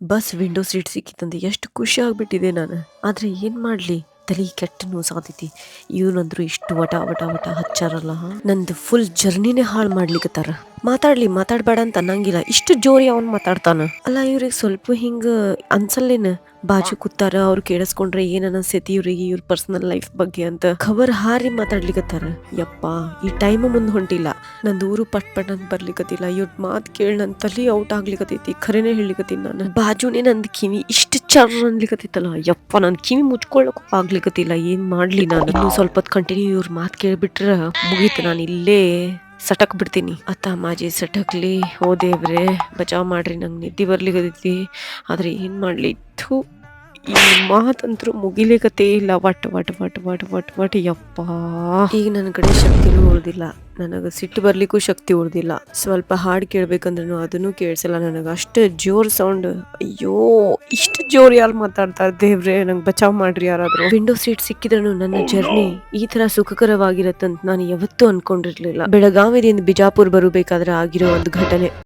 Bus window seat ಸಿಕ್ಕಿತಂದು ಎಷ್ಟು ಖುಷಿ ಆಗ್ಬಿಟ್ಟಿದೆ ನಾನು. ಆದ್ರೆ ಏನ್ ಮಾಡ್ಲಿ, ತಲಿ ಕೆಟ್ಟ ನೋಸಾತೈತಿ. ಇವ್ನಂದ್ರು ಇಷ್ಟು ವಟ ವಟ ವಟ ಹಚ್ಚಾರಲ್ಲ, ನಂದು ಫುಲ್ ಜರ್ನಿನೇ ಹಾಳು ಮಾಡ್ಲಿಕತ್ತಾರ. ಮಾತಾಡ್ಬೇಡ ಅಂತ ಅನ್ನಂಗಿಲ್ಲ, ಇಷ್ಟು ಜೋರಿ ಅವ್ನ್ ಮಾತಾಡ್ತಾನ. ಅಲ್ಲ ಇವ್ರಿಗೆ ಸ್ವಲ್ಪ ಹಿಂಗ ಅನ್ಸಲ್ಲೇನ, ಬಾಜು ಕೂತಾರ ಅವ್ರು ಕೇಳಿಸ್ಕೊಂಡ್ರೆ ಏನ್ ಅನಸ್ತೈತಿ ಇವ್ರಿಗೆ, ಇವ್ರ ಪರ್ಸನಲ್ ಲೈಫ್ ಬಗ್ಗೆ ಅಂತ ಖಬರ್ ಹಾರಿ ಮಾತಾಡ್ಲಿಕತ್ತಾರ. ಯಪ್ಪ, ಈ ಟೈಮ್ ಮುಂದ್ ಹೊಂಟಿಲ್ಲ, ನಂದು ಊರು ಪಟ್ ಅಂತ ಬರ್ಲಿಕತ್ತಿಲ್ಲ. ಇವ್ರ ಮಾತ್ ಕೇಳಿ ನನ್ ತಲಿ ಔಟ್ ಆಗ್ಲಿಕತ್ತೈತಿ. ಖರೇನೆ ಹೇಳ್ಲಿಕತ್ತೀನಿ ನಾನು. ಬಾಜುನೇ ನಂದ್ ಕಿವಿ ಇಷ್ಟು ಚರ್ರ ಅನ್ಲಿಕತ್ತಿತ್ತಲ್ಲ, ಯಪ್ಪ ನನ್ ಕಿವಿ ಮುಚ್ಕೊಳ್ಳಕ್ ಆಗ್ಲಿಕತ್ತಿಲ್ಲ. ಏನ್ ಮಾಡ್ಲಿ ನಾನು? ಇನ್ನು ಸ್ವಲ್ಪ ಹೊತ್ತು ಕಂಟಿನ್ಯೂ ಇವ್ರ ಮಾತ್ ಕೇಳ್ಬಿಟ್ರ ಮುಗೀತು, ನಾನು ಇಲ್ಲೇ ಸಟಕ್ ಬಿಡ್ತೀನಿ. ಅತ್ತ ಮಾಜಿ ಸಟಕ್ಲಿ, ಓ ದೇವ್ರೆ ಬಚಾವ್ ಮಾಡ್ರಿ, ನಂಗೆ ನಿದ್ದೆ ಬರ್ಲಿಕತ್ತೈತಿ. ಆದ್ರೆ ಏನ್ ಮಾಡ್ಲಿ, ಥೂ, ಈ ಮಾತಂತ್ರು ಮುಗಿಲಿಕತ್ತೇ ಇಲ್ಲ. ವಟ್ ವಟ್ ವಟ್ ವಟ್ ವಟ್ ವಟ್ ಯಪ್ಪ. ಈಗ ನನ್ನ ಕಡೆ ಶಕ್ತಿನೂ ಉಳ್ದಿಲ್ಲ, ನನಗ ಸಿಟ್ಟು ಬರ್ಲಿಕ್ಕೂ ಶಕ್ತಿ ಉಳ್ದಿಲ್ಲ. ಸ್ವಲ್ಪ ಹಾಡ್ ಕೇಳ್ಬೇಕಂದ್ರೂ ಅದನ್ನು ಕೇಳಿಸಲ್ಲ ನನಗ, ಅಷ್ಟು ಜೋರ್ ಸೌಂಡ್. ಅಯ್ಯೋ, ಇಷ್ಟು ಜೋರ್ ಯಾರು ಮಾತಾಡ್ತಾರ ದೇವ್ರೆ, ನಂಗೆ ಬಚಾವ್ ಮಾಡ್ರಿ ಯಾರಾದ್ರೂ. ವಿಂಡೋ ಸೀಟ್ ಸಿಕ್ಕಿದ್ರು ನನ್ನ ಜರ್ನಿ ಈ ತರ ಸುಖಕರವಾಗಿರತ್ತಂತ ನಾನು ಯಾವತ್ತೂ ಅನ್ಕೊಂಡಿರ್ಲಿಲ್ಲ. ಬೆಳಗಾವಿದಿಂದ ಬಿಜಾಪುರ್ ಬರಬೇಕಾದ್ರೆ ಆಗಿರೋ ಒಂದು ಘಟನೆ.